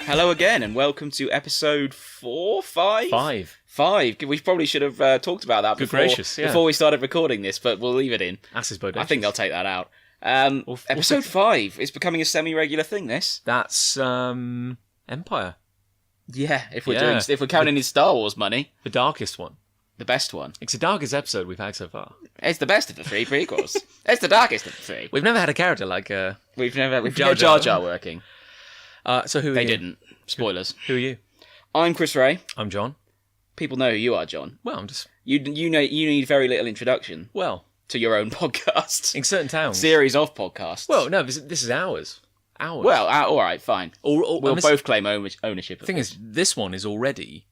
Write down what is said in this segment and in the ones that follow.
Hello again, and welcome to episode 4, 5? 5. 5. We probably should have talked about that before we started recording this, but we'll leave it in. Asses bodacious. I think they'll take that out. Episode 5 is becoming a semi-regular thing, this. That's Empire. Yeah, if we're counting his Star Wars money. The darkest one. The best one. It's the darkest episode we've had so far. It's the best of the 3 prequels. It's the darkest of the 3. We've never had a character like... We've never Jar Jar working. So who are you? They didn't. Spoilers. Who are you? I'm Chris Ray. I'm John. People know who you are, John. Well, I'm just... You need very little introduction. Well... To your own podcast. In certain towns. Series of podcasts. Well, no, this is ours. Ours. Well, all right, fine. We'll both claim ownership of it. The thing is, this one is already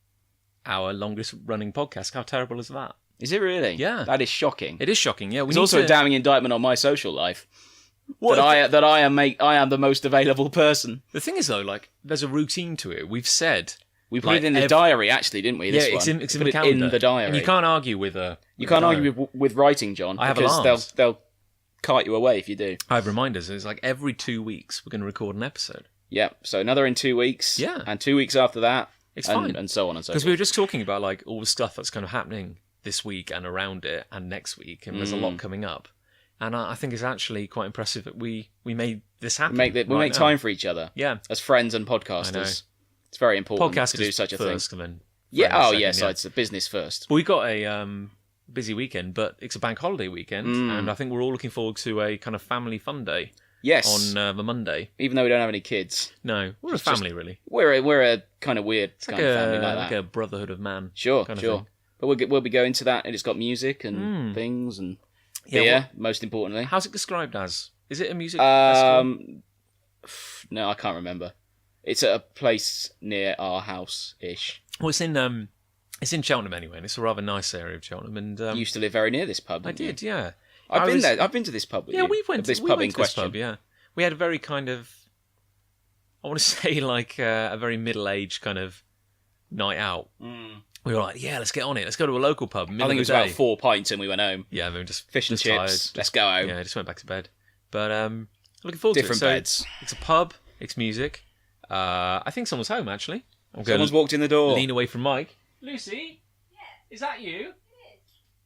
our longest running podcast. How terrible is that? Is it really? Yeah. That is shocking. It is shocking, yeah. It's also a damning indictment on my social life. I am the most available person. The thing is, though, like, there's a routine to it. We've said... We put it in the diary, actually, didn't we? It's in the calendar. In the diary. And you can't argue with with writing, John. I have because alarms. They'll cart you away if you do. I have reminders. It's like every 2 weeks we're going to record an episode. Yeah, so another in 2 weeks. Yeah. And 2 weeks after that. It's fine. And so on and so forth. Because we were just talking about like all the stuff that's kind of happening this week and around it and next week, and there's a lot coming up. And I think it's actually quite impressive that we made this happen. We make time for each other. Yeah. As friends and podcasters. It's very important to do such a thing. And then So it's a business first. Well, we've got a busy weekend, but it's a bank holiday weekend, and I think we're all looking forward to a kind of family fun day. Yes. On the Monday. Even though we don't have any kids. No, we're a family, really. We're a kind of weird kind of family like that. Like a brotherhood of man. Sure. Thing. But we'll be going to that, and it's got music and things and beer, most importantly. How's it described as? Is it a music festival? No, I can't remember. It's at a place near our house-ish. Well, it's in Cheltenham anyway, and it's a rather nice area of Cheltenham. And you used to live very near this pub. I did, yeah. I've been there. I've been to this pub with you. Yeah, we went to this pub in question. This pub, yeah. We had a very kind of, I want to say like a very middle-aged kind of night out. We were like, yeah, let's get on it. Let's go to a local pub. I think it was about 4 pints and we went home. Yeah, we were just fish and chips. Tired. Let's go home. Yeah, just went back to bed. But looking forward Different to it. beds. It's a pub. It's music. I think someone's home, actually. Someone's walked in the door. Lean away from Mike. Lucy? Yeah. Is that you?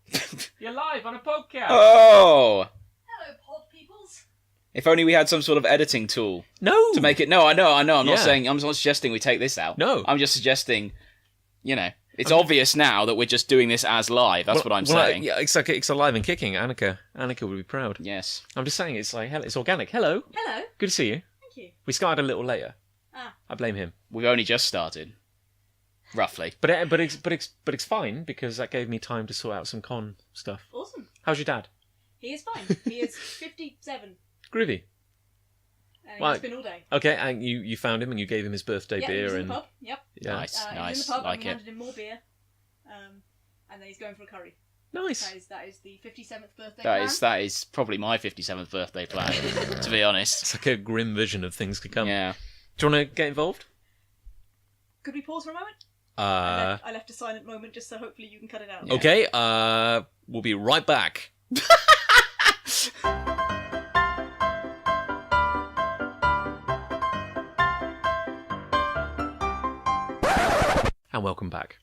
It is. You're live on a podcast. Oh! Hello, pod peoples. If only we had some sort of editing tool. No! To make it... No, I know. I'm not suggesting we take this out. No. I'm just suggesting, it's obvious now that we're just doing this as live. That's what I'm saying. Yeah, it's alive and kicking. Annika would be proud. Yes. I'm just saying it's like, it's organic. Hello. Hello. Good to see you. Thank you. We started a little later. Ah. I blame him. We've only just started. Roughly. But it's fine because that gave me time to sort out some con stuff. Awesome. How's your dad? He is fine. He is 57. Groovy. And he's been all day. Okay, and you found him and you gave him his birthday beer. He was in and the pub. Yep. Yeah. Nice. He was in the pub and we handed him more beer. And then he's going for a curry. Nice. That is the 57th birthday plan. That is probably my 57th birthday plan, to be honest. It's like a grim vision of things to come. Yeah. Do you want to get involved? Could we pause for a moment? I left a silent moment just so hopefully you can cut it out. Yeah. Okay, we'll be right back. And welcome back.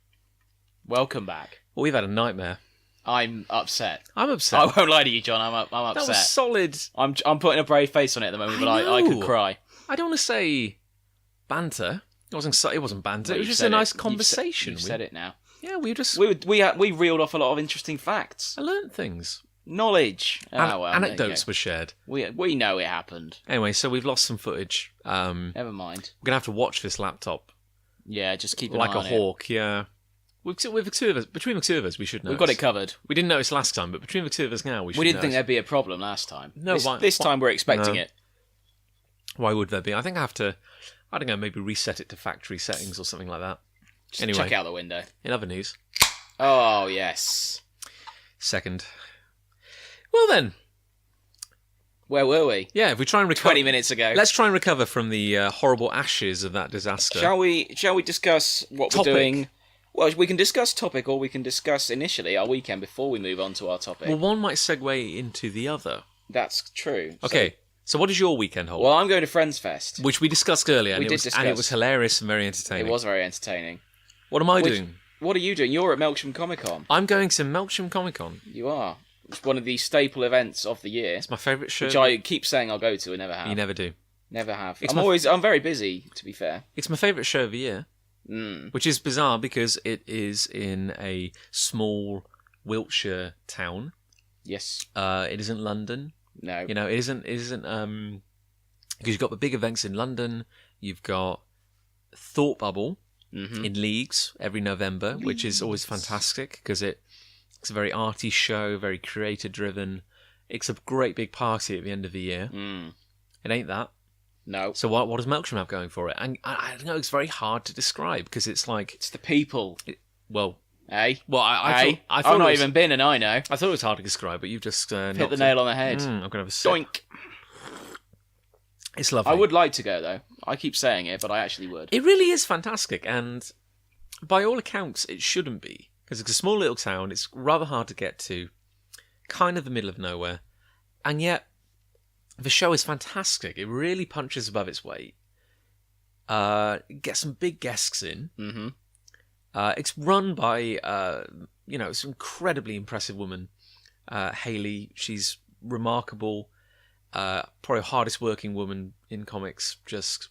Welcome back. Well, we've had a nightmare. I'm upset. I'm upset. I won't lie to you, John. I'm upset. That was solid. I'm putting a brave face on it at the moment, but I could cry. I don't want to say banter. It wasn't banter. Well, it was just a nice conversation. You've said it now. Yeah, we reeled off a lot of interesting facts. I learned things. Knowledge. Anecdotes were shared. We know it happened. Anyway, so we've lost some footage. Never mind. We're gonna have to watch this laptop. Yeah, just keep an like eye on a hawk. Yeah. Between the two of us, we should know. We've got it covered. We didn't notice last time, but between the two of us now, we should. We didn't think there'd be a problem last time. No, this time we're expecting it. Why would there be? I think I have to. I don't know. Maybe reset it to factory settings or something like that. Just anyway, check out the window. In other news. Oh yes. Second. Well then. Where were we? Yeah, if we try and recover 20 minutes ago. Let's try and recover from the horrible ashes of that disaster. Shall we discuss what we're doing? Well, we can discuss topic, or we can discuss initially our weekend before we move on to our topic. Well, one might segue into the other. That's true. Okay, So what does your weekend hold? Well, I'm going to Friends Fest. Which we discussed earlier. We did And discuss. it was hilarious and very entertaining. It was very entertaining. What am I doing? What are you doing? You're at Melksham Comic Con. I'm going to Melksham Comic Con. You are. It's one of the staple events of the year. It's my favourite show. Which I keep saying I'll go to and never have. You never do. Never have. It's I'm very busy, to be fair. It's my favourite show of the year. Mm. Which is bizarre because it is in a small Wiltshire town. Yes. It isn't London. No. You know, it isn't because you've got the big events in London. You've got Thought Bubble in Leagues every November, which is always fantastic because it's a very arty show, very creator driven. It's a great big party at the end of the year. Mm. It ain't that. No. So what does Melksham have going for it? And I don't know, it's very hard to describe because it's like... It's the people. Well... Hey? Well, I thought I've not even been and I know. I thought it was hard to describe, but you've just... hit the nail on the head. I'm going to have a sip. Doink. It's lovely. I would like to go, though. I keep saying it, but I actually would. It really is fantastic, and by all accounts, it shouldn't be. Because it's a small little town, it's rather hard to get to, kind of the middle of nowhere, and yet the show is fantastic. It really punches above its weight. Get some big guests in. Mm-hmm. It's run by, this incredibly impressive woman, Hayley. She's remarkable. Probably the hardest working woman in comics. Just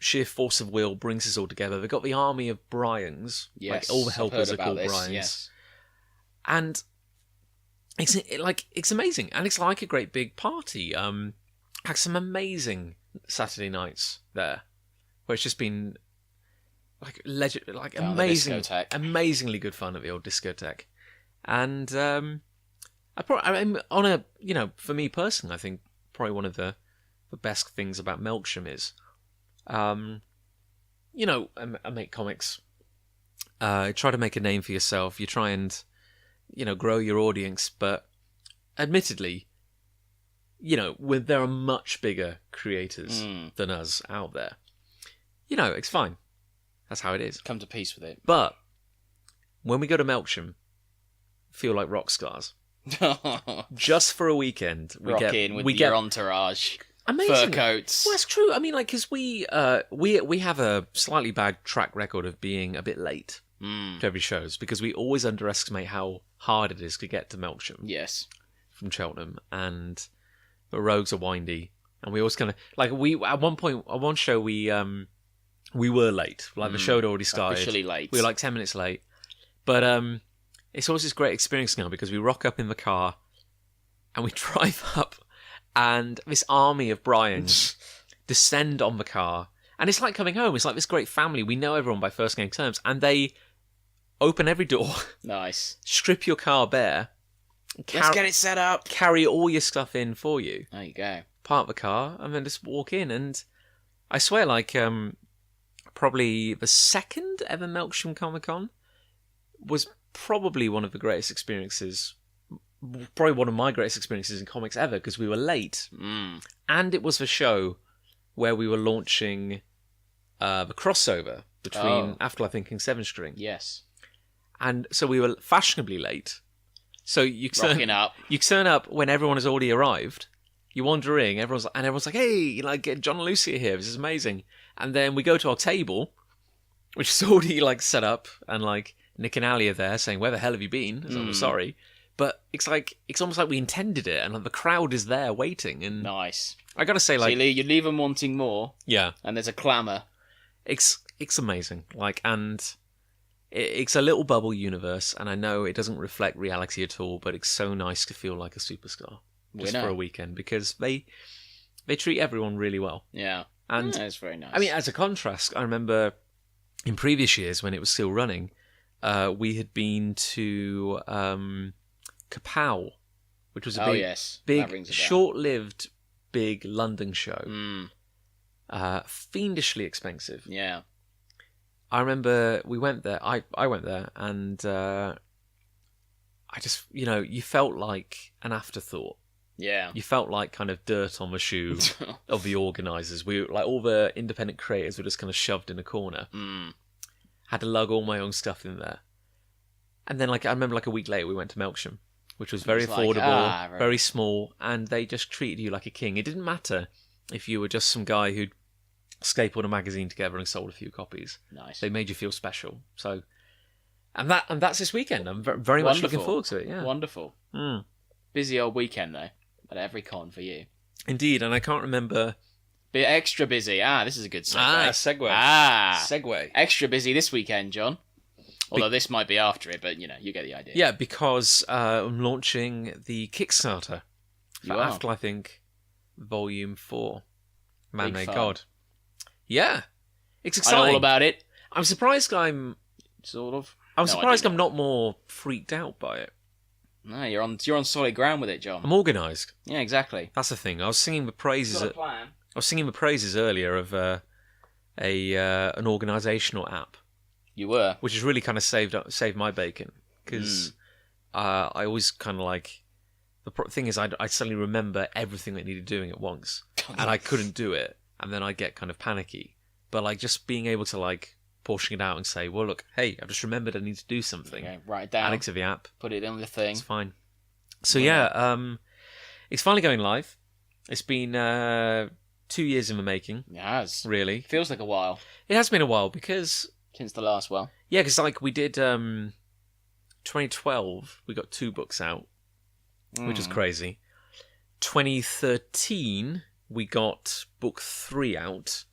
sheer force of will brings us all together. They've got the army of Bryans. Yes, like all the helpers are about called this, Bryans. yes. And it's amazing, and it's like a great big party. Had some amazing Saturday nights there, where it's just been amazing, amazingly good fun at the old discotheque. And for me personally, I think probably one of the best things about Melksham is, I make comics. Try to make a name for yourself. You try and, grow your audience, but admittedly, there are much bigger creators than us out there. It's fine. That's how it is. Come to peace with it. But when we go to Melksham, feel like rock stars. Just for a weekend, we Rock get in with we your get entourage, amazing fur coats. Well, that's true. I mean, because we have a slightly bad track record of being a bit late to every shows because we always underestimate how hard it is to get to Melksham. Yes, from Cheltenham, and the roads are windy, and we always kind of at one show we were late. Like the show had already started. Officially late. We were like 10 minutes late, but it's always this great experience now because we rock up in the car and we drive up and this army of Bryans descend on the car. And it's like coming home. It's like this great family. We know everyone by first name terms. And they open every door. Nice. Strip your car bare. Let's get it set up. Carry all your stuff in for you. There you go. Park the car and then just walk in. And I swear, probably the second ever Melksham Comic Con was probably one of the greatest experiences, probably one of my greatest experiences in comics ever, because we were late. And it was the show where we were launching the crossover between Afterlife Inc and Seven String. Yes. And so we were fashionably late. So you turn up when everyone has already arrived. You wander in, everyone's like, hey, John and Lucy are here. This is amazing. And then we go to our table, which is already set up, and Nick and Ali are there saying, where the hell have you been? I'm sorry. But it's almost like we intended it, and the crowd is there waiting. And nice. I gotta say, so you leave them wanting more. Yeah. And there's a clamour. It's amazing. And it's a little bubble universe, and I know it doesn't reflect reality at all, but it's so nice to feel like a superstar just for a weekend, because they treat everyone really well. Yeah. And that's very nice. I mean, as a contrast, I remember in previous years when it was still running, we had been to Kapow, which was a big short-lived, big London show. Fiendishly expensive. Yeah. I remember we went there. I went there, and I just, you felt like an afterthought. Yeah. You felt like kind of dirt on the shoe of the organisers. We all the independent creators were just kind of shoved in a corner. Had to lug all my own stuff in there. And then I remember a week later we went to Melksham. which was very It's like, affordable, right. very small, and they just treated you like a king. It didn't matter if you were just some guy who'd stapled a magazine together and sold a few copies. Nice. They made you feel special. So, and that's this weekend. I'm very much looking forward to it. Yeah, Wonderful. Mm. Busy old weekend though, at every con for you. Indeed, and I can't remember. Bit extra busy. This is a good segue. Segue. Segue. Extra busy this weekend, John. Although this might be after it, but you get the idea. Yeah, because I'm launching the Kickstarter for Afterlife Inc. Volume 4. Man, Big thank fun. God. Yeah, it's I exciting. know all about it. I'm surprised I'm Sort of. surprised I do I'm not more freaked out by it. No, you're on solid ground with it, John. I'm organised. Yeah, exactly. That's the thing. I was singing the praises. Got a plan. I was singing the praises earlier of an organisational app, You were. which has really kind of saved my bacon because I always kind of like the thing is I suddenly remember everything that needed doing at once, and I couldn't do it, and then I get kind of panicky. But like just being able to like portion it out and say, well, look, hey, I've just remembered I need to do something. Okay, write it down. Add it to the app. Put it in the thing. It's fine. So yeah, it's finally going live. It's been 2 years in the making. It has. Really, Feels like a while it has been a while because since the last one. yeah, because like we did 2012, we got 2 books out, which is crazy. 2013, we got book 3 out.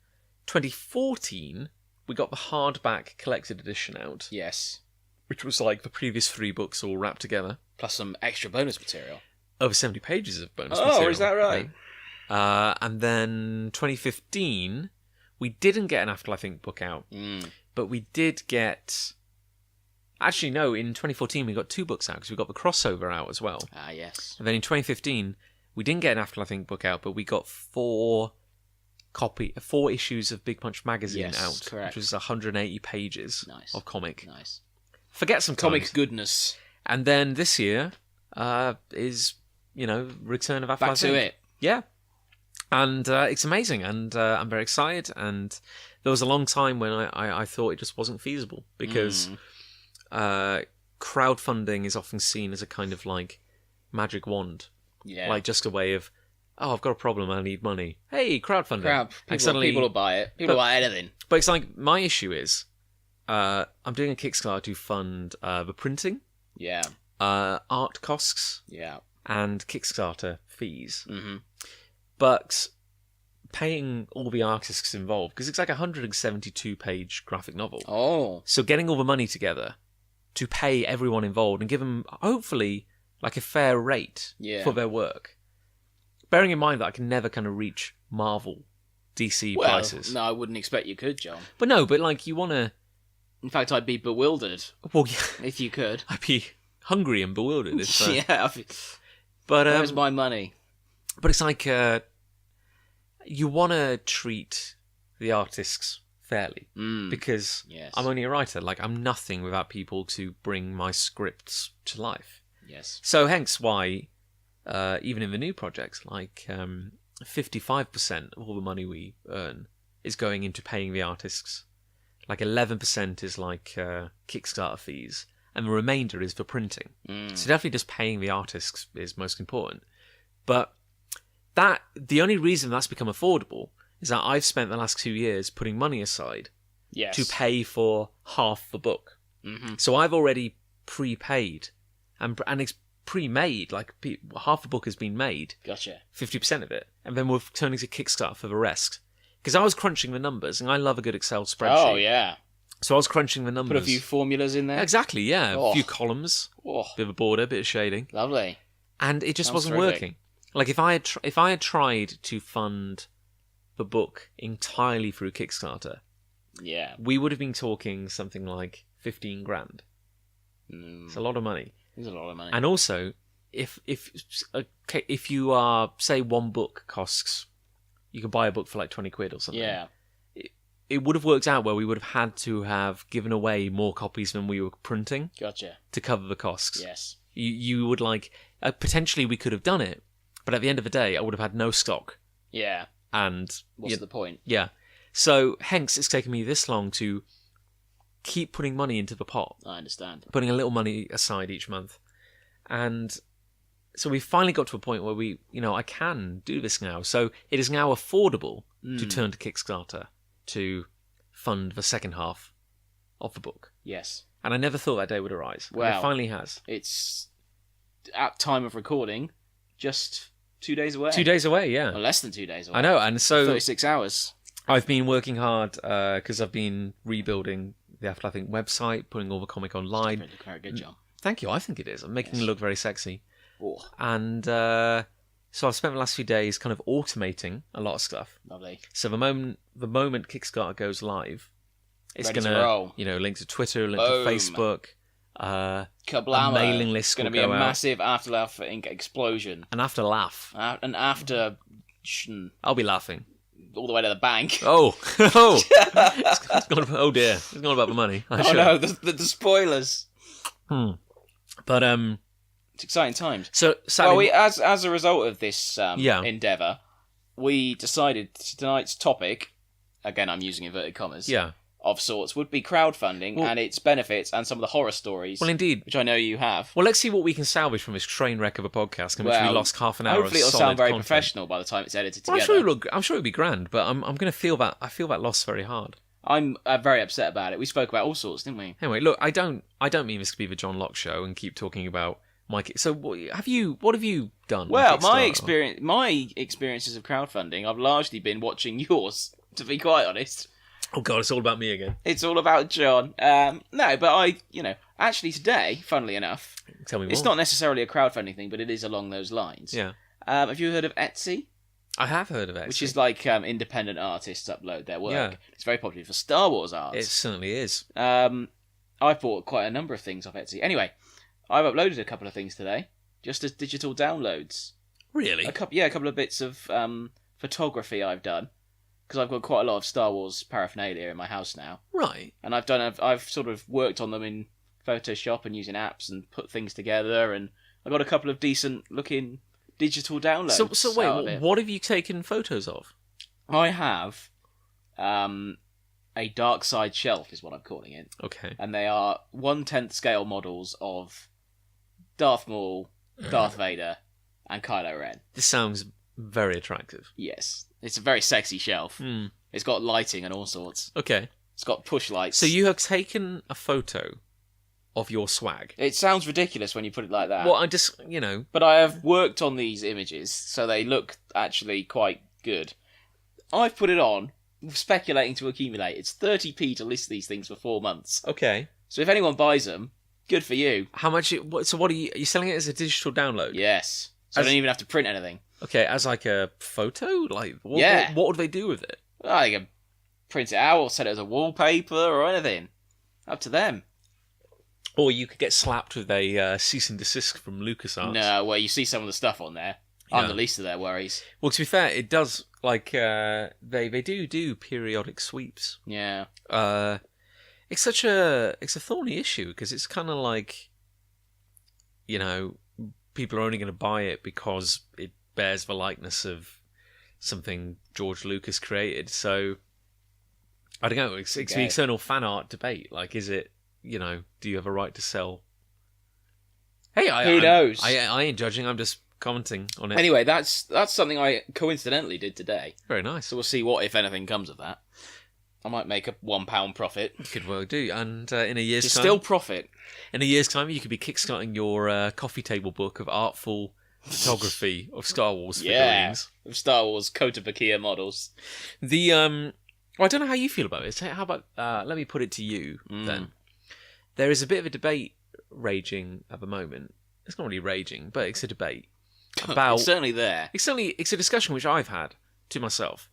2014, we got the hardback collected edition out, Yes. which was like the previous 3 books all wrapped together. Plus some extra bonus material. Over 70 pages of bonus Oh, material. is that right? Yeah. And then 2015, we didn't get an Afterlife Inc. book out, but we did get... Actually, no, in 2014 we got 2 books out because we got the crossover out as well. Yes. And then in 2015, we didn't get an Afterlife Inc. book out, but we got 4 issues of Big Punch magazine out, correct. which was 180 pages of comic. Nice. Forget some Comic goodness. And then this year is, Return of Afterlife Back to Inc. it. Yeah. And it's amazing, and I'm very excited. And there was a long time when I thought it just wasn't feasible because crowdfunding is often seen as a kind of like magic wand, like just a way of, oh, I've got a problem, I need money. Hey, crowdfunding. People will buy it. People will buy anything. But it's like my issue is, I'm doing a Kickstarter to fund the printing, art costs, and Kickstarter fees. Mm-hmm. But paying all the artists involved, because it's like a 172-page graphic novel. Oh. So getting all the money together to pay everyone involved and give them, hopefully, like a fair rate for their work. Bearing in mind that I can never kind of reach Marvel, DC prices. No, I wouldn't expect you could, John. But no, but like you want to... In fact, I'd be bewildered. Well, yeah. If you could. I'd be hungry and bewildered. If, yeah. But where's my money? But it's like you want to treat the artists fairly because I'm only a writer. Like I'm nothing without people to bring my scripts to life. Yes. So hence why, even in the new projects, like 55% of all the money we earn is going into paying the artists. Like 11% is like Kickstarter fees, and the remainder is for printing. So definitely just paying the artists is most important. But the only reason that's become affordable is that I've spent the last 2 years putting money aside to pay for half the book. Mm-hmm. So I've already prepaid, and it's pre-made. Like half the book has been made. Gotcha. 50% of it, and then we're turning to Kickstarter for the rest. Because I was crunching the numbers, and I love a good Excel spreadsheet. Oh yeah. So I was crunching the numbers. Put a few formulas in there. Exactly. Yeah. A few columns. Bit of a border, bit of shading. Lovely. And it just Sounds wasn't terrific. working. Like if I had tried to fund the book entirely through Kickstarter, we would have been talking something like 15 grand. It's a lot of money. It's a lot of money. And also, if you are, say, one book costs, you can buy a book for like 20 quid or something. Yeah. It would have worked out where we would have had to have given away more copies than we were printing. Gotcha. To cover the costs. Yes. You would like potentially we could have done it, but at the end of the day, I would have had no stock. Yeah. And what's the point? Yeah. So hence, it's taken me this long to keep putting money into the pot. I understand. Putting a little money aside each month, and so we finally got to a point where I can do this now. So it is now affordable to turn to Kickstarter to fund the second half of the book. Yes. And I never thought that day would arise. Well, and it finally has. It's, at time of recording, just 2 days away. 2 days away, yeah. Or less than 2 days away. I know, and so 36 hours. I've been working hard because I've been rebuilding the Afterlife Inc website, putting all the comic online. Doing a very good job. Thank you, I think it is. I'm making it look very sexy. Oh, And so I've spent the last few days kind of automating a lot of stuff. lovely. So the moment Kickstarter goes live, it's Ready to gonna roll. link to Twitter, link Boom. to Facebook, a Kablamo. mailing list It's going to will be a go out. massive Afterlife Inc. explosion. And after laugh, And after... I'll be laughing. all the way to the bank. Oh, it's gone, oh dear, it's gone about the money. Oh no, the spoilers. But It's exciting times. so sadly, Well, as a result of this Yeah. endeavour, we decided tonight's topic, again I'm using inverted commas, yeah, of sorts, would be crowdfunding and its benefits and some of the horror stories, well indeed. which I know you have. Well, let's see what we can salvage from this train wreck of a podcast, in which we Well, lost half an hour. Hopefully of it'll solid sound very content. professional by the time it's edited Well, together. I'm sure it'll be grand, but I'm going to feel that. I feel that loss very hard. I'm very upset about it. We spoke about all sorts, didn't we? Anyway, look, I don't mean this to be the John Locke show and keep talking about So what have you done? Well, with my Kickstarter? experiences of crowdfunding, I've largely been watching yours, to be quite honest. Oh god, it's all about me again. It's all about John. No, but actually today, funnily enough, Tell me more. it's not necessarily a crowdfunding thing, but it is along those lines. Yeah, Have you heard of Etsy? I have heard of it. Which is like independent artists upload their work. Yeah. It's very popular for Star Wars art. It certainly is. I bought quite a number of things off Etsy. Anyway, I've uploaded a couple of things today, just as digital downloads. Really? A couple of bits of photography I've done, because I've got quite a lot of Star Wars paraphernalia in my house now, Right. and I've sort of worked on them in Photoshop and using apps and put things together, and I got a couple of decent looking digital downloads. So out of wait, it. what have you taken photos of? I have a dark side shelf, is what I'm calling it, Okay. and they are 1/10 scale models of Darth Maul, Darth Vader, and Kylo Ren. This sounds very attractive. Yes, it's a very sexy shelf. Hmm. It's got lighting and all sorts. Okay. It's got push lights. So you have taken a photo of your swag. It sounds ridiculous when you put it like that. Well, I just, But I have worked on these images, so they look actually quite good. I've put it on, speculating to accumulate. It's 30p to list these things for 4 months. Okay. So if anyone buys them, good for you. How much? So what are you selling it as a digital download? Yes. So I don't even have to print anything. Okay, as like a photo? Like, Yeah. what would they do with it? Well, you can print it out or set it as a wallpaper or anything. Up to them. Or you could get slapped with a cease and desist from LucasArts. No, well, you see some of the stuff on there. I'm Yeah. the least of their worries. Well, to be fair, it does, like, they do periodic sweeps. Yeah. It's a thorny issue, because it's kind of like, people are only going to buy it because it bears the likeness of something George Lucas created. So, I don't know, it's the Okay. eternal fan art debate. Like, is it, do you have a right to sell? Hey, Who knows? I ain't judging, I'm just commenting on it. Anyway, that's something I coincidentally did today. Very nice. So we'll see what, if anything, comes of that. I might make a £1 profit. Could well do. And in a year's It's time, still profit. in a year's time, you could be kickstarting your coffee table book of artful photography of Star Wars Yeah. figurines. Of Star Wars Kotobukiya models. The well, I don't know how you feel about this. How about let me put it to you then. There is a bit of a debate raging at the moment. It's not really raging, but it's a debate about. It's certainly there. It's a discussion which I've had to myself.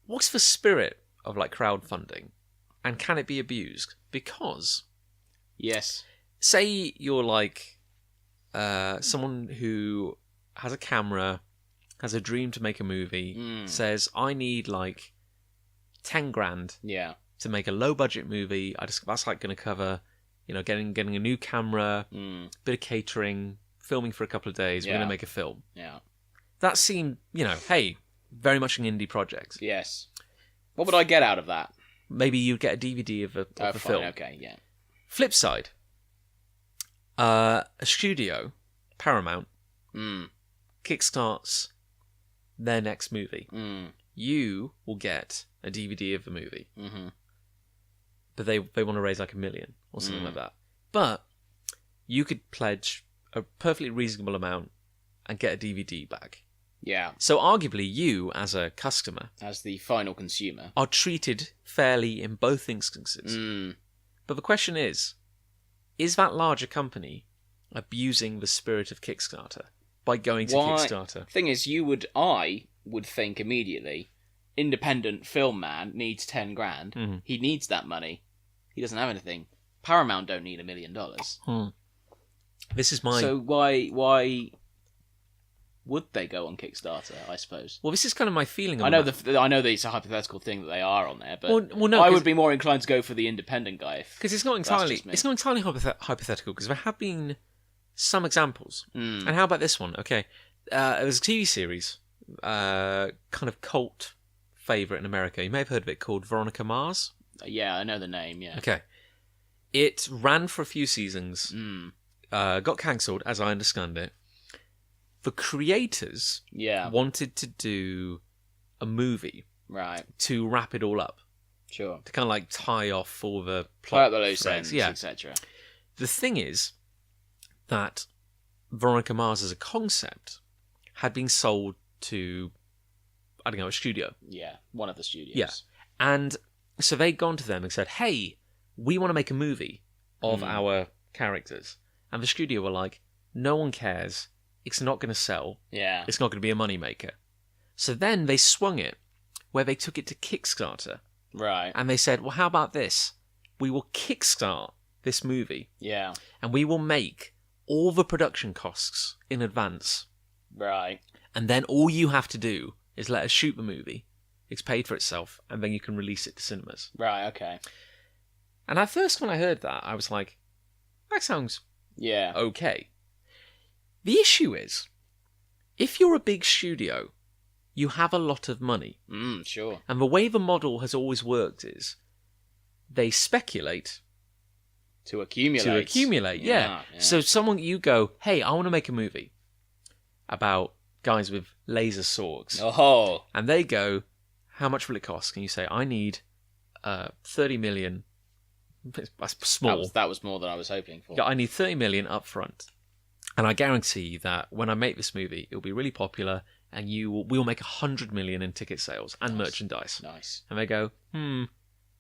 What's the spirit of like crowdfunding, and can it be abused? Because Yes. say you're like someone who has a camera, has a dream to make a movie, says I need like 10 grand Yeah. to make a low budget movie. That's like going to cover, getting a new camera, bit of catering, filming for a couple of days. We're Yeah. going to make a film. Yeah. That seemed, hey, very much an indie project. Yes. What would I get out of that? Maybe you'd get a DVD of the Fine, film. okay, yeah. Flip side, a studio Paramount Mm. kickstarts their next movie, Mm. you will get a DVD of the movie. Mm-hmm. But they want to raise like $1 million or something Mm. like that. But you could pledge a perfectly reasonable amount and get a DVD back. Yeah. So arguably you, as a customer, As the final consumer. are treated fairly in both instances. Mm. But the question is that larger company abusing the spirit of Kickstarter by going to Kickstarter? Thing is, I would think immediately, independent film man needs 10 grand. Mm-hmm. He needs that money. He doesn't have anything. Paramount don't need $1 million. This is my... So why would they go on Kickstarter? I suppose. Well, this is kind of my feeling. I know that it's a hypothetical thing that they are on there, but well, no, I would be more inclined to go for the independent guy. Because it's not entirely hypothetical. Because there have been some examples. Mm. And how about this one? Okay, it was a TV series, kind of cult favorite in America. You may have heard of it, called Veronica Mars. Yeah, I know the name. Yeah. Okay, it ran for a few seasons. Mm. Got cancelled, as I understand it. The creators wanted to do a movie, right, to wrap it all up. Sure. To kind of like tie off all the Play plot out the loose threads, ends, etc. The thing is that Veronica Mars as a concept had been sold to, I don't know, a studio. Yeah, one of the studios. Yeah. And so they'd gone to them and said, hey, we want to make a movie of our characters. And the studio were like, no one cares. It's not going to sell. Yeah. It's not going to be a moneymaker. So then they swung it, where they took it to Kickstarter. Right. And they said, well, how about this? We will kickstart this movie. Yeah. And we will make all the production costs in advance. Right. And then all you have to do is let us shoot the movie. It's paid for itself. And then you can release it to cinemas. Right, okay. And at first, when I heard that, I was like, that sounds okay. The issue is, if you're a big studio, you have a lot of money. Sure. And the way the model has always worked is they speculate to accumulate. Yeah. So you go, hey, I want to make a movie about guys with laser swords. Oh. And they go, how much will it cost? And you say, I need 30 million. That's small. That was more than I was hoping for. Yeah, I need 30 million up front. And I guarantee that when I make this movie, it'll be really popular, and we'll make 100 million in ticket sales and merchandise. Nice. And they go,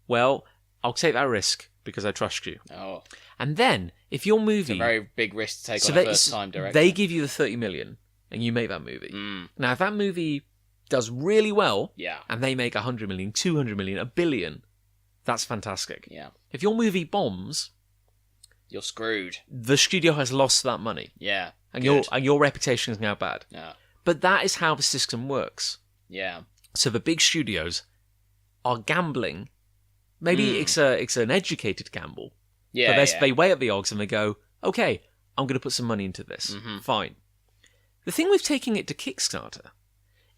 well, I'll take that risk because I trust you. Oh. And then, if your movie... It's a very big risk to take on a first-time director. They give you the 30 million, and you make that movie. Now, if that movie does really well, and they make 100 million, 200 million, 1 billion, that's fantastic. Yeah. If your movie bombs... You're screwed. The studio has lost that money. Yeah. And your reputation is now bad. Yeah. But that is how the system works. Yeah. So the big studios are gambling. Maybe it's an educated gamble. Yeah. But they weigh up the odds and they go, okay, I'm going to put some money into this. Fine. The thing with taking it to Kickstarter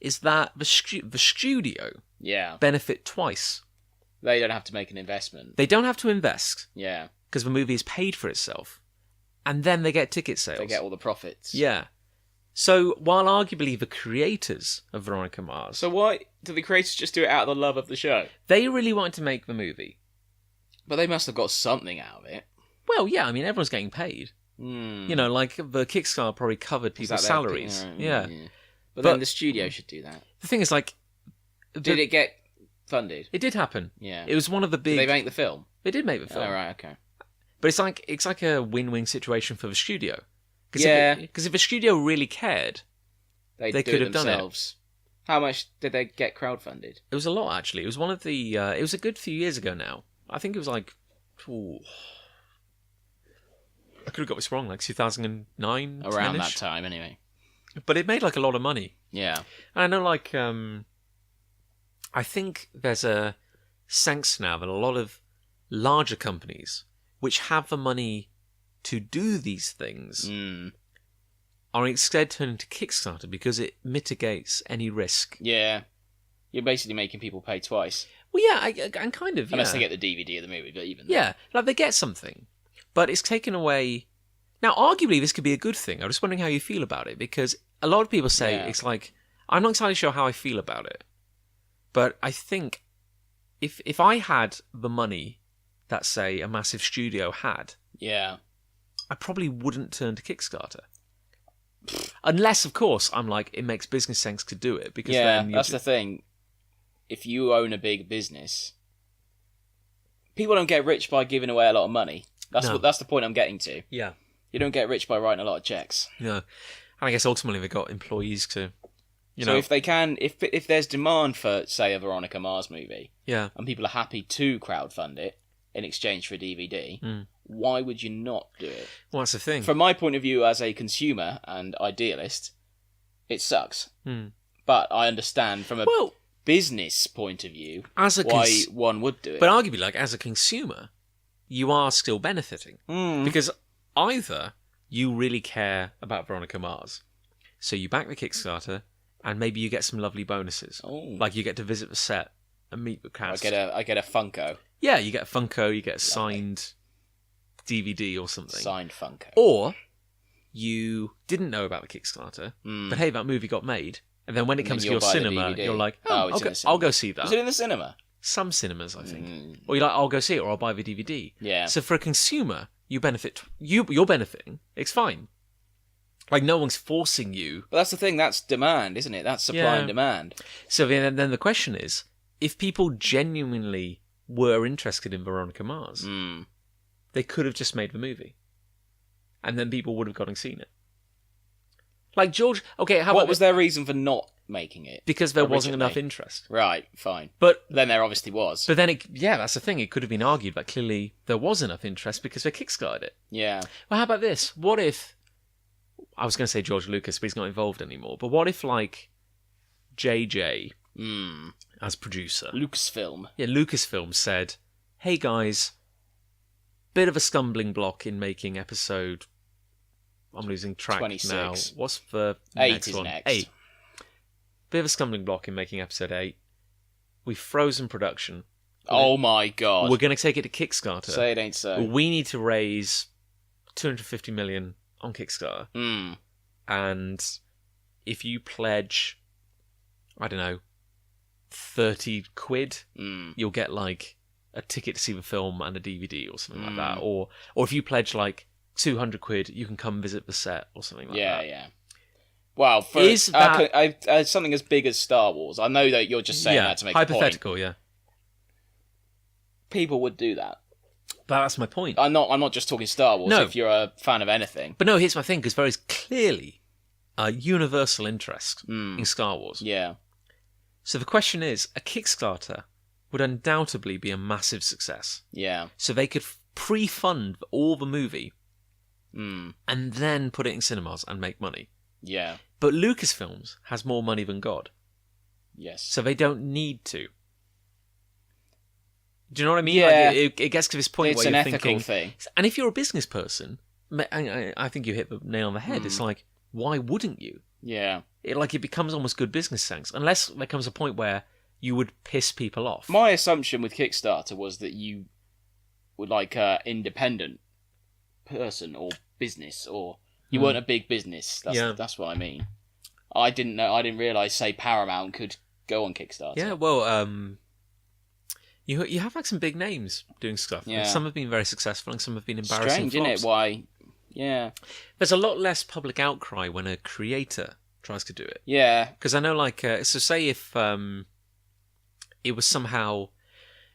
is that the studio benefit twice. They don't have to make an investment. They don't have to invest. Yeah. Because the movie is paid for itself. And then they get ticket sales. They get all the profits. Yeah. So, while arguably the creators of Veronica Mars... So why do the creators just do it out of the love of the show? They really wanted to make the movie. But they must have got something out of it. Well, yeah, I mean, everyone's getting paid. You know, like, the Kickstarter probably covered people's salaries. Yeah. But then the studio should do that. The thing is, like... Did it get funded? It did happen. Yeah. It was one of the big... Did they make the film? They did make the film. Oh, right, okay. But it's like a win-win situation for the studio. Because if the studio really cared, they could have done it. How much did they get crowdfunded? It was a lot, actually. It was one of the... it was a good few years ago now. I think it was like... I could have got this wrong, like 2009? Around that time, anyway. But it made like a lot of money. Yeah. And I know, like... I think there's a sense now that a lot of larger companies which have the money to do these things are instead turning to Kickstarter because it mitigates any risk. Yeah. You're basically making people pay twice. Well, yeah, and kind of, Unless they get the DVD of the movie, but even yeah, like they get something. But it's taken away... Now, arguably, this could be a good thing. I'm just wondering how you feel about it, because a lot of people say Yeah. it's like, I'm not entirely sure how I feel about it, but I think if I had the money that, say, a massive studio had, Yeah. I probably wouldn't turn to Kickstarter. Unless, of course, I'm like, it makes business sense to do it, because Yeah, then that's the thing. If you own a big business, people don't get rich by giving away a lot of money. That's the point I'm getting to. Yeah. You don't get rich by writing a lot of checks. Yeah. And I guess ultimately they've got employees to, So if they can, if there's demand for, say, a Veronica Mars movie, yeah. and people are happy to crowdfund it in exchange for a DVD, why would you not do it? Well, that's the thing. From my point of view as a consumer and idealist, it sucks. Hmm. But I understand from a Well, business point of view as a why one would do it. but arguably, like, as a consumer, you are still benefiting. Because either you really care about Veronica Mars, so you back the Kickstarter, and maybe you get some lovely bonuses. Oh. Like you get to visit the set and meet the cast. I get a Funko. Yeah, you get a Funko, you get a signed DVD or something. Signed Funko. Or you didn't know about the Kickstarter, but hey, that movie got made. And then when it And comes to you'll your buy the cinema, DVD. you're like, Oh, oh, it's in the I'll cinema. go see that. Is it in the cinema? Some cinemas, I think. Or you're like, I'll go see it, or I'll buy the DVD. Yeah. So for a consumer, you benefit. You're benefiting. It's fine. Like no one's forcing you. But that's the thing, that's demand, isn't it? That's supply Yeah. and demand. So then the question is, if people genuinely were interested in Veronica Mars, they could have just made the movie, and then people would have gone and seen it. Like George, okay, how What about was their reason for not making it? because there wasn't originally? enough interest. Right, fine. But Then there obviously was. then that's the thing. It could have been argued that clearly there was enough interest because they kickstarted it. Yeah. Well, how about this? What if I was going to say George Lucas, but he's not involved anymore. But what if like JJ as producer, Lucasfilm. Lucasfilm said, "Hey guys, bit of a stumbling block in making episode. I'm losing track 26. now. What's the 8 next is one? next. 8. Bit of a stumbling block in making episode 8. We've frozen production. Oh my god. We're going to take it to Kickstarter. Say it ain't so. We need to raise 250 million on Kickstarter, and if you pledge, I don't know, 30 quid, you'll get like a ticket to see the film and a DVD or something like that. Or if you pledge like 200 quid, you can come visit the set or something like that. Yeah. Wow, for Is that- something as big as Star Wars, I know that you're just saying that to make a point. hypothetical, yeah. People would do that. But that's my point. I'm not just talking Star Wars. No. If you're a fan of anything, But no, here's my thing, because there is clearly a universal interest in Star Wars. yeah, So the question is, a Kickstarter would undoubtedly be a massive success. yeah, So they could pre-fund all the movie and then put it in cinemas and make money. yeah, But Lucasfilms has more money than God, yes, so they don't need to. Do you know what I mean? Yeah. Like it gets to this point it's where an you're ethical thinking, thing. and if you're a business person, I think you hit the nail on the head. It's like, why wouldn't you? Yeah, It becomes almost good business sense, unless there comes a point where you would piss people off. my assumption with Kickstarter was that you would like a independent person or business, or you weren't a big business. That's what I mean. I didn't know. I didn't realize, say, Paramount could go on Kickstarter. Yeah, well, you have like some big names doing stuff. Yeah. Some have been very successful, and some have been embarrassing. Strange, isn't it? flops. Why? Yeah, There's a lot less public outcry when a creator tries to do it. yeah, Because I know, like, so say if it was somehow,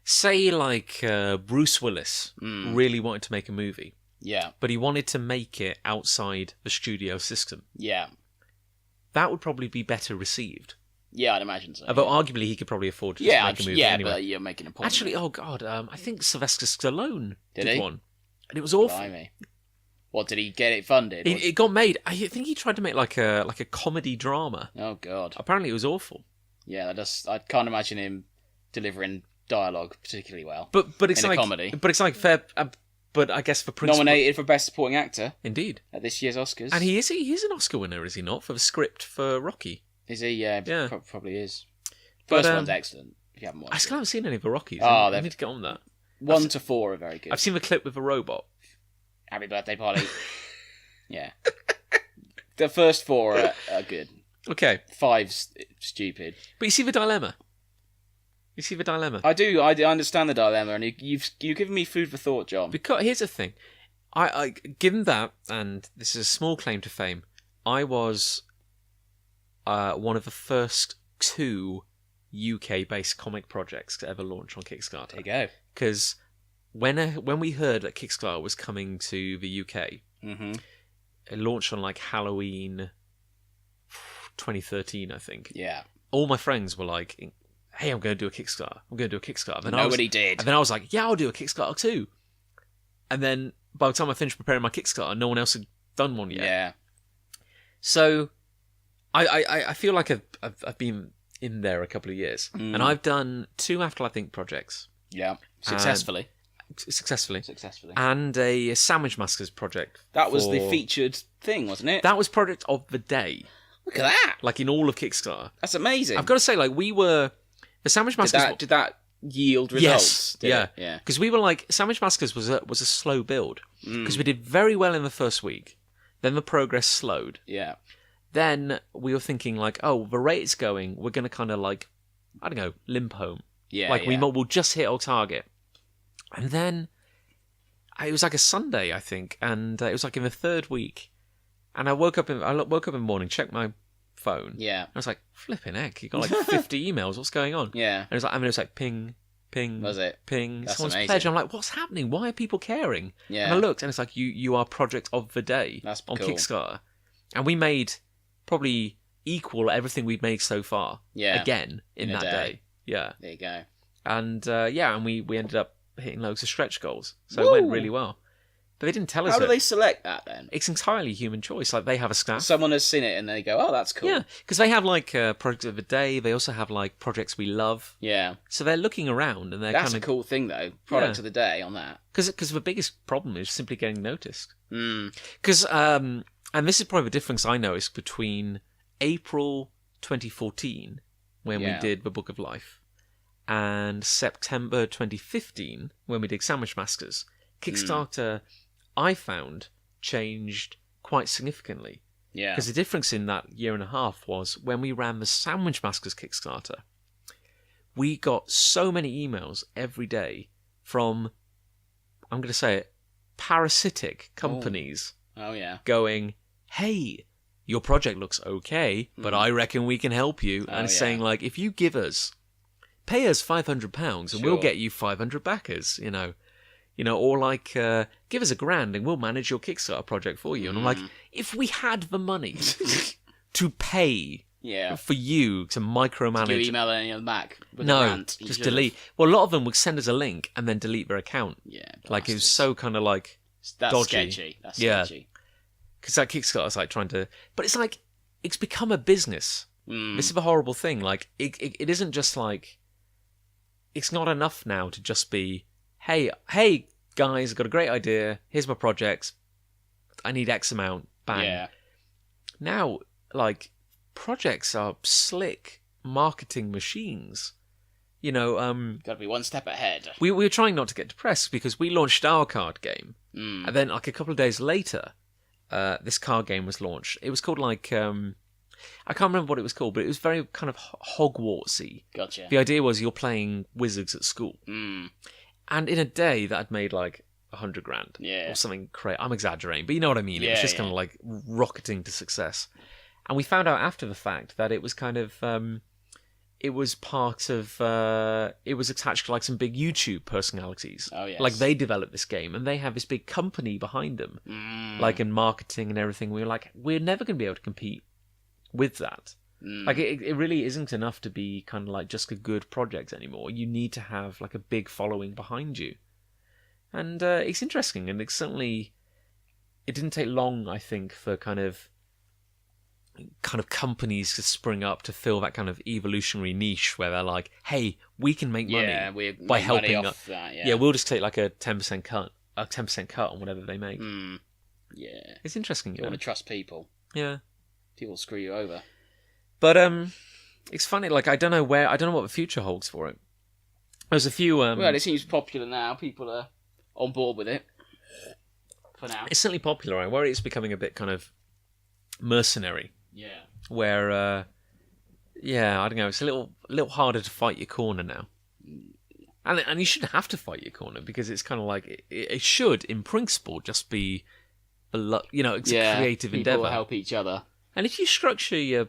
say like Bruce Willis really wanted to make a movie, yeah, but he wanted to make it outside the studio system, yeah, that would probably be better received. yeah. I'd imagine so. Although arguably he could probably afford to just yeah, make a movie yeah, anyway. but you're making a point. Actually, oh god, I think Sylvester Stallone Did did he? one, and it was awful. Blimey. What, did he get it funded? It got made. I think he tried to make like a comedy drama. Oh god. Apparently, it was awful. Yeah, I can't imagine him delivering dialogue particularly well. But it's In a like comedy. But it's like fair. But I guess for principle, Nominated for Best Supporting Actor indeed. at this year's Oscars. And he's an Oscar winner, is he not, for the script for Rocky? Is he? Yeah, Yeah. Probably is. But, First one's excellent. If you haven't I watched still haven't seen any of the Rockies. Oh, I they've- need to get on that. it. 1 to 4 are very good. I've seen the clip with the robot. Happy birthday, Polly. Yeah. The first 4 are good. Okay. 5's stupid. But you see the dilemma. I do. I understand the dilemma, and you've given me food for thought, John. Because here's the thing. I given that, and this is a small claim to fame, I was one of the first 2 UK-based comic projects to ever launch on Kickstarter. There you go. Because when we heard that Kickstarter was coming to the UK, it launched on like Halloween 2013, I think. Yeah. All my friends were like, "Hey, I'm going to do a Kickstarter. And Nobody did. And then I was like, "Yeah, I'll do a Kickstarter too." And then by the time I finished preparing my Kickstarter, no one else had done one yet. Yeah. So I feel like I've been in there a couple of years, and I've done 2 Afterlife Inc projects. Yeah. Successfully. And a Sandwich Masters project. That was the featured thing, wasn't it? That was project of the day. Look at that. Like in all of Kickstarter. That's amazing. I've got to say, like, we were... The Sandwich Masters... Did that yield results? Yes. Yeah. Because we were like... Sandwich Masters was a slow build. Because we did very well in the first week. Then the progress slowed. Yeah. Then we were thinking like, oh, the rate it's going, we're going to kind of like, I don't know, limp home. Yeah. Like we'll just hit our target. And then it was like a Sunday, I think, and it was like in the 3rd week. And I woke up in the morning, checked my phone. Yeah. I was like, flipping heck, you got like 50 emails. What's going on? Yeah. And it was like ping, ping. Was it? Ping. That's Someone's amazing. pledge. I'm like, what's happening? Why are people caring? Yeah. And I looked, and it's like you are project of the day. That's on cool. Kickstarter, and we made probably equal everything we've made so far. Yeah. Again in that day. Yeah. There you go. And and we ended up hitting loads of stretch goals, so Woo! it went really well. But they didn't tell us. How do they select that then? It's entirely human choice. Like they have a staff. Someone has seen it and they go, "Oh, that's cool." Yeah, because they have like projects of the day. They also have like projects we love. Yeah. So they're looking around and they're That's kind a cool thing though. Product of the day on that. Because the biggest problem is simply getting noticed. Mm. Because and this is probably the difference I noticed between April 2014 when we did the Book of Life and September 2015 when we did Sandwich Masters. Kickstarter, I found, changed quite significantly. Yeah. Because the difference in that year and a half was when we ran the Sandwich Masters Kickstarter, we got so many emails every day from, I'm going to say it, parasitic companies Oh yeah. going, "Hey, your project looks okay, but I reckon we can help you." And saying like, if you pay us £500 and we'll get you 500 backers, you know, or like, give us £1,000 and we'll manage your Kickstarter project for you. And I'm like, if we had the money to pay for you to micromanage... Did you email any of them back? No, just delete. Well, a lot of them would send us a link and then delete their account. Yeah. Like, it was so kind of like That's dodgy. sketchy. That's sketchy. Because that Kickstarter's like trying to... But it's like, it's become a business. This is the horrible thing. Like, it isn't just like... It's not enough now to just be, hey guys, I've got a great idea. Here's my project. I need X amount. Bang. Yeah. Now, like, projects are slick marketing machines. You know, Got to be one step ahead. we were trying not to get depressed because we launched our card game. And then, like, a couple of days later, this card game was launched. It was called, like, I can't remember what it was called, but it was very kind of Hogwartsy. Gotcha. The idea was you're playing wizards at school. And in a day, that had made like $100,000. Yeah. Or something crazy. I'm exaggerating, but you know what I mean. It was just kind of like rocketing to success. And we found out after the fact that it was kind of... it was part of... it was attached to like some big YouTube personalities. Oh, yes. Like they developed this game and they have this big company behind them. Like in marketing and everything. We were like, we're never going to be able to compete with that. Like it really isn't enough to be kind of like just a good project anymore. You need to have like a big following behind you. And it's interesting, and it's certainly... It didn't take long, I think, for kind of companies to spring up to fill that kind of evolutionary niche where they're like, hey, we can make money by helping money us. off that, Yeah, we'll just take like a 10% cut on whatever they make. Yeah. It's interesting. You want to trust people. Yeah. People screw you over. But it's funny. Like I don't know what the future holds for it. There's a few. Well, it seems popular now. People are on board with it. for now. It's certainly popular. I worry it's becoming a bit kind of mercenary. Yeah. Where, I don't know. It's a little harder to fight your corner now. And you shouldn't have to fight your corner because it's kind of like it should, in principle, just be, it's a creative endeavor. People help each other. And if you structure your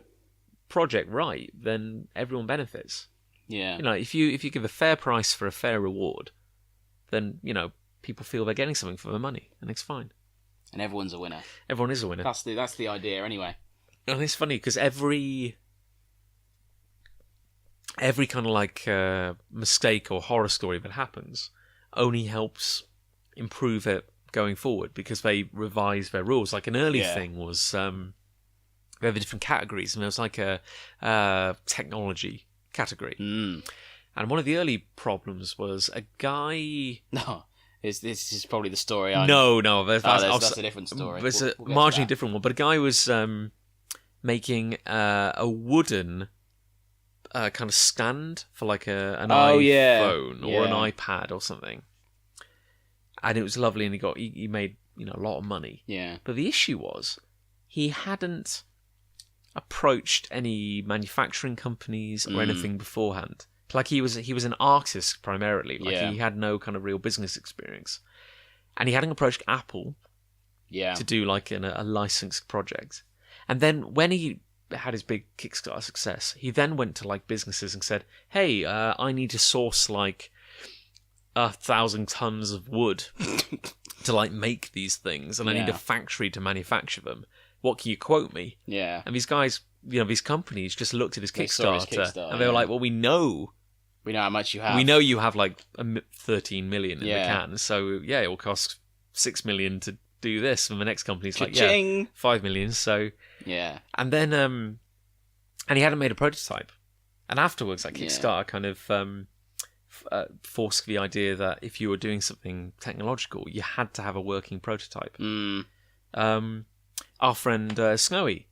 project right, then everyone benefits. Yeah. If you give a fair price for a fair reward, then people feel they're getting something for their money, and it's fine. And everyone's a winner. Everyone is a winner. That's the idea, anyway. And it's funny because every kind of like mistake or horror story that happens only helps improve it going forward because they revise their rules. Like an early thing was they have different categories, and there was like a technology category. And one of the early problems was a guy. No, this is probably the story. No, that's a different story. There's a marginally different one, but a guy was making a wooden kind of stand for like an iPhone or an iPad or something, and it was lovely, and he made a lot of money. Yeah, but the issue was he hadn't approached any manufacturing companies or anything beforehand. Like he was an artist primarily. Like he had no kind of real business experience, and he hadn't approached Apple to do like a licensed project. And then when he had his big Kickstarter success, he then went to like businesses and said, "Hey, I need to source like 1,000 tons of wood to like make these things, and I need a factory to manufacture them. What can you quote me?" Yeah. And these guys, these companies just looked at his Kickstarter and they were like, "Well, we know how much you have. We know you have like 13 million in the can, so it will cost 6 million to do this." And the next company's Cha-ching! like, 5 million. So and then and he hadn't made a prototype. And afterwards, like Kickstarter kind of forced the idea that if you were doing something technological, you had to have a working prototype. Our friend Snowy,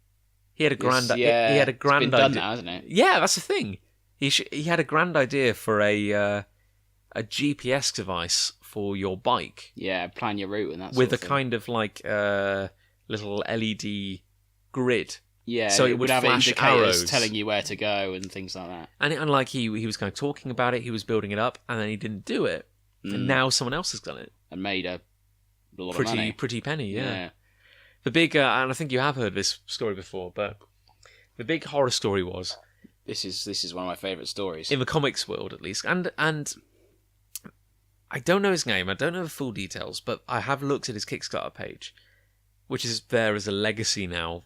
he had a grand he had a grand idea. Done now, hasn't it? Yeah, that's the thing. He had a grand idea for a GPS device for your bike. Yeah, plan your route and that. With a kind of like little LED grid. Yeah, so it would have flash arrows telling you where to go and things like that. And like he was kind of talking about it, he was building it up, and then he didn't do it, and now someone else has done it and made a lot of money. Pretty penny, yeah. The big, and I think you have heard this story before, but the big horror story was this is one of my favourite stories in the comics world, at least, and I don't know his name, I don't know the full details, but I have looked at his Kickstarter page, which is there as a legacy now.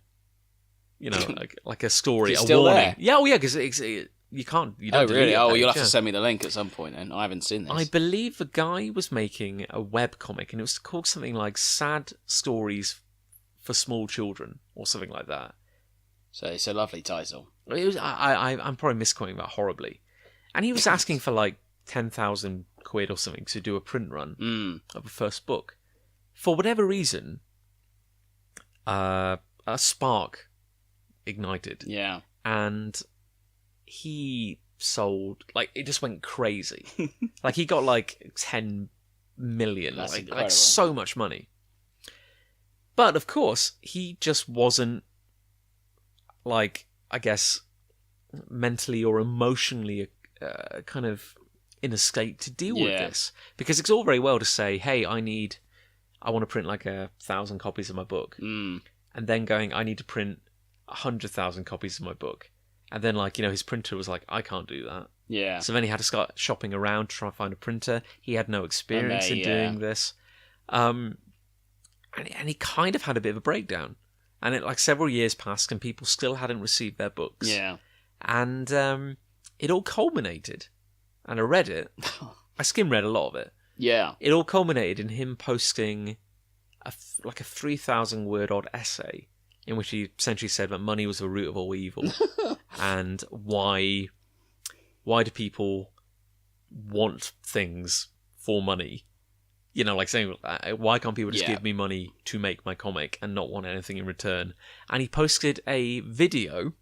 Like a story, it's a still warning. There? Yeah, because you can't. You don't really? Page, you'll have to send me the link at some point. Then I haven't seen this. I believe the guy was making a web comic, and it was called something like "Sad Stories for Small Children" or something like that. So it's a lovely title. It was. I'm probably misquoting that horribly, and he was asking for like 10,000 quid or something to do a print run of the first book. For whatever reason, a spark ignited, and he sold, like, it just went crazy. Like he got like 10 million. That's like so much money. But of course he just wasn't, like, I guess mentally or emotionally kind of in a state to deal with this, because it's all very well to say, hey, I want to print like 1,000 copies of my book, and then going, I need to print 100,000 copies of my book, and then, like, his printer was like, I can't do that. Yeah. So then he had to start shopping around to try and find a printer. He had no experience in doing this, and he kind of had a bit of a breakdown. And it, like, several years passed, and people still hadn't received their books. Yeah. And it all culminated, and I read it. I skim-read a lot of it. Yeah. It all culminated in him posting a 3,000-word odd essay in which he essentially said that money was the root of all evil, and why do people want things for money? Like saying, why can't people just give me money to make my comic and not want anything in return? And he posted a video,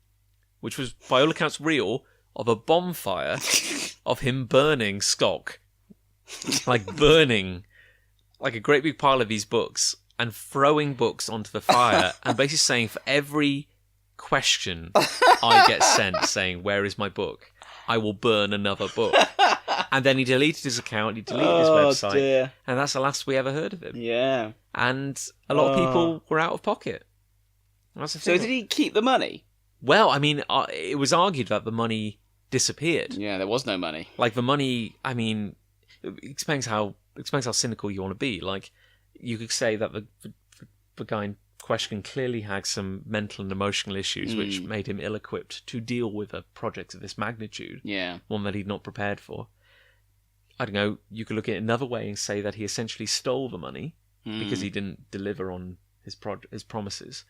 which was by all accounts real, of a bonfire of him burning stock, like burning like a great big pile of these books. and throwing books onto the fire and basically saying for every question I get sent saying, "Where is my book?" I will burn another book. And then he deleted his account, he deleted his website, dear. and that's the last we ever heard of him. Yeah. And a lot of people were out of pocket. That's the So thing. did he keep the money? Well, I mean, it was argued that the money disappeared. Yeah, there was no money. Like, the money, I mean, it depends how cynical you want to be. Like, you could say that the guy in question clearly had some mental and emotional issues which made him ill-equipped to deal with a project of this magnitude. Yeah. One that he'd not prepared for. I don't know, you could look at it another way and say that he essentially stole the money because he didn't deliver on his promises.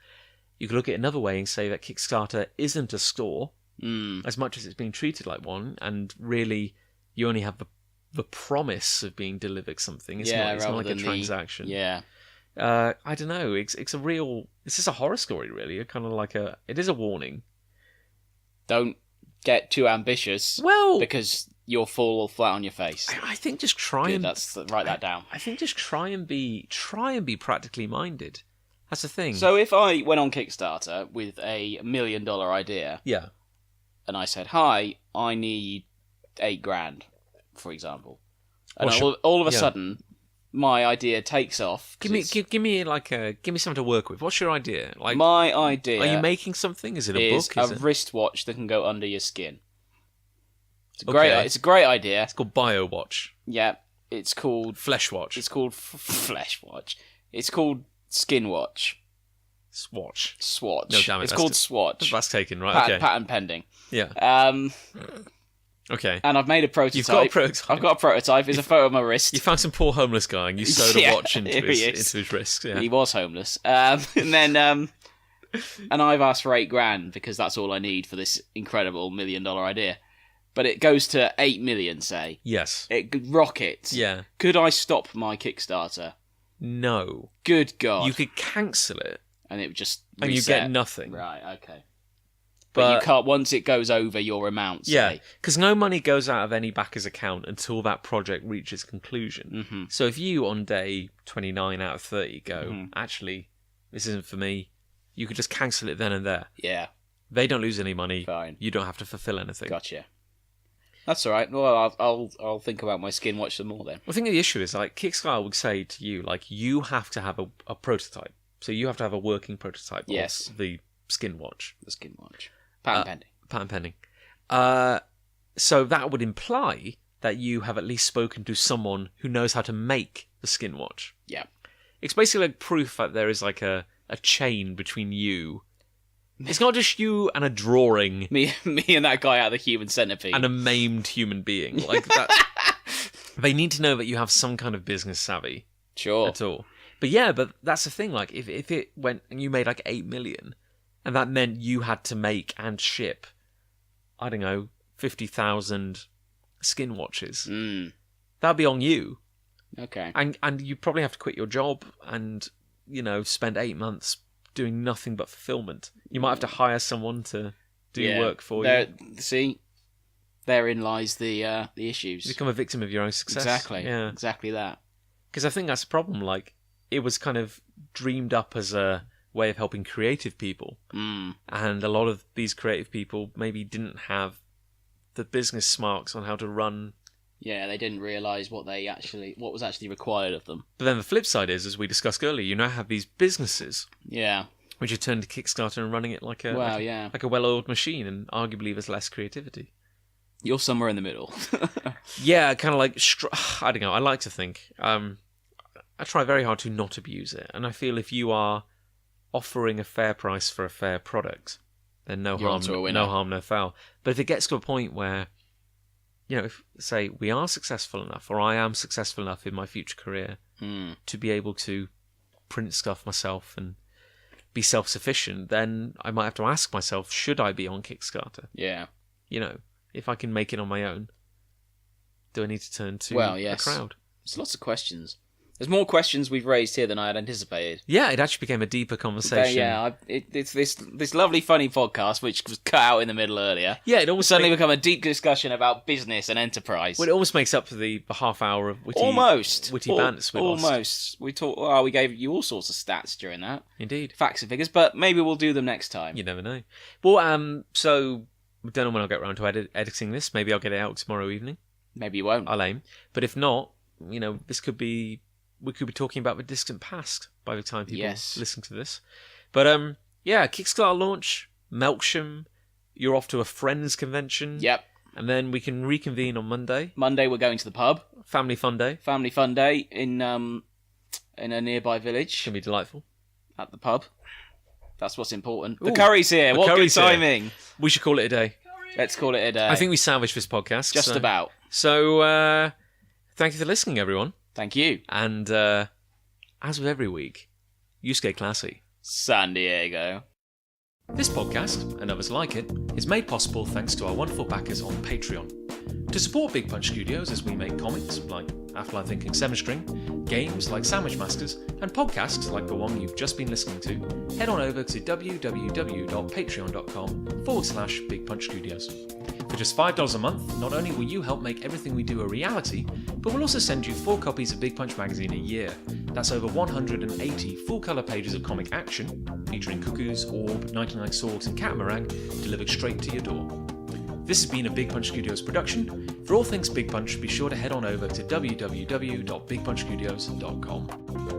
You could look at it another way and say that Kickstarter isn't a store as much as it's being treated like one, and really you only have the promise of being delivered something. It's not like a transaction. I don't know. It's just a horror story, really. Kind of like it is a warning. Don't get too ambitious. Well, because you'll fall flat on your face. I think just try and write that down. I think just try and be practically minded. That's the thing. So if I went on Kickstarter with a $1 million idea, yeah, and I said, "Hi, I need $8,000,000," for example, and all of a sudden, my idea takes off. Give me something to work with. What's your idea? Like, my idea. Are you making something? Is it a book? Is a wristwatch that can go under your skin. It's a great idea. It's called BioWatch. Yeah, it's called Fleshwatch. It's called Fleshwatch. It's called Skinwatch. Swatch. No, damn it. It's called Swatch. That's taken, right? Okay. Patent pending. Yeah. Okay. And I've made a prototype. You've got a prototype. I've got a prototype. It's a photo of my wrist. You found some poor homeless guy and you sewed a watch into his wrist. Yeah. He was homeless. And then, and I've asked for $8,000,000 because that's all I need for this incredible $1 million idea. But it goes to 8 million, say. Yes. It rockets. Yeah. Could I stop my Kickstarter? No. Good God. You could cancel it. And it would just reset. And you get nothing. Right, okay. But you can't, once it goes over your amount, say. Yeah, because no money goes out of any backer's account until that project reaches conclusion. Mm-hmm. So if you, on day 29 out of 30, go, actually, this isn't for me, you could just cancel it then and there. Yeah. They don't lose any money. Fine. You don't have to fulfill anything. Gotcha. That's all right. Well, I'll think about my skin watch some more then. I think the issue is, like, Kickstarter would say to you, like, you have to have a prototype. So you have to have a working prototype of the skin watch. The skin watch. Patent pending. Patent pending. So that would imply that you have at least spoken to someone who knows how to make the skin watch. Yeah. It's basically like proof that there is like a chain between you. It's not just you and a drawing. Me and that guy out of the Human Centipede. And a maimed human being. Like that. They need to know that you have some kind of business savvy. Sure. At all. But that's the thing. Like, if it went and you made like 8 million, and that meant you had to make and ship, I don't know, 50,000 skin watches, that'd be on you. Okay. And you probably have to quit your job and, you know, spend 8 months doing nothing but fulfillment. You might have to hire someone to do work for you. See, therein lies the issues. You become a victim of your own success. Exactly. Yeah. Exactly that. Because I think that's the problem. Like, it was kind of dreamed up as a way of helping creative people. And a lot of these creative people maybe didn't have the business smarts on how to run. Yeah, they didn't realise what was actually required of them. But then the flip side is, as we discussed earlier, you now have these businesses. Yeah. Which are turned to Kickstarter and running it like a well-oiled machine, and arguably there's less creativity. You're somewhere in the middle. Yeah, kind of like, I don't know, I like to think. I try very hard to not abuse it, and I feel if you are offering a fair price for a fair product, then no harm, no foul. But if it gets to a point where, you know, if, say, we are successful enough, or I am successful enough in my future career to be able to print stuff myself and be self-sufficient, then I might have to ask myself, should I be on Kickstarter? Yeah. You know, if I can make it on my own, do I need to turn to a crowd? There's lots of questions. There's more questions we've raised here than I had anticipated. Yeah, it actually became a deeper conversation. Yeah, it's this lovely, funny podcast, which was cut out in the middle earlier. Yeah, it almost suddenly become a deep discussion about business and enterprise. Well, it almost makes up for the half hour of witty banter. Almost. We gave you all sorts of stats during that. Indeed. Facts and figures, but maybe we'll do them next time. You never know. Well, so I don't know when I'll get around to editing this. Maybe I'll get it out tomorrow evening. Maybe you won't. I'll aim. But if not, this could be... We could be talking about the distant past by the time people listen to this. But, Kickstarter launch, Melksham, you're off to a friends convention. Yep. And then we can reconvene on Monday. Monday we're going to the pub. Family fun day. Family fun day in a nearby village. It's going to be delightful. At the pub. That's what's important. Ooh, the curry's here. What good timing. Here. We should call it a day. Let's call it a day. I think we salvaged this podcast. Just about. So, thank you for listening, everyone. Thank you. And as with every week, you stay classy. San Diego. This podcast, and others like it, is made possible thanks to our wonderful backers on Patreon. To support Big Punch Studios as we make comics like Afterlife Inc. 7-String, games like Sandwich Masters, and podcasts like the one you've just been listening to, head on over to www.patreon.com/Big Punch Studios. For just $5 a month, not only will you help make everything we do a reality, but we'll also send you 4 copies of Big Punch magazine a year. That's over 180 full-colour pages of comic action, featuring Cuckoos, Orb, 99 Swords and Catamaran, delivered straight to your door. This has been a Big Punch Studios production. For all things Big Punch, be sure to head on over to www.bigpunchstudios.com.